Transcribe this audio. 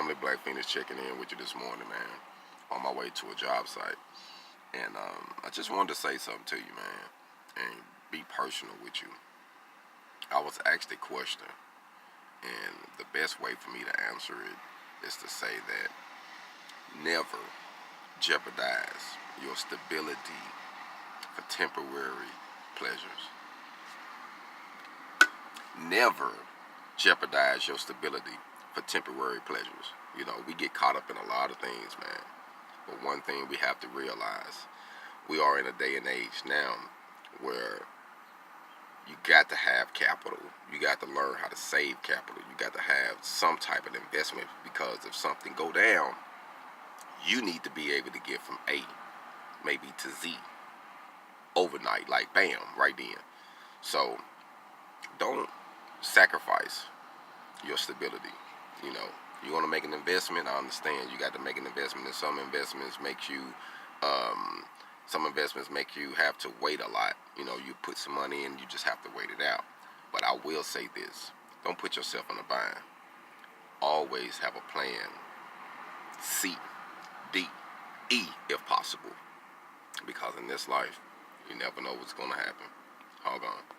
family, Black Phoenix, checking in with you this morning, man. On my way to a job site. And I just wanted to say something to you, man, and be personal with you. I was asked a question, and the best way for me to answer it is to say that never jeopardize your stability for temporary pleasures. Never jeopardize your stability for temporary pleasures. You know, we get caught up in a lot of things, man. But one thing we have to realize, we are in a day and age now where you got to have capital. You got to learn how to save capital. You got to have some type of investment, because if something go down, you need to be able to get from A maybe to Z overnight, like bam, right then. So don't sacrifice your stability. You know, you want to make an investment, I understand you got to make an investment, and some investments make you have to wait a lot. You know, you put some money in, you just have to wait it out. But I will say this, don't put yourself in a bind. Always have a plan C, D, E if possible, because in this life you never know what's going to happen. Hold on.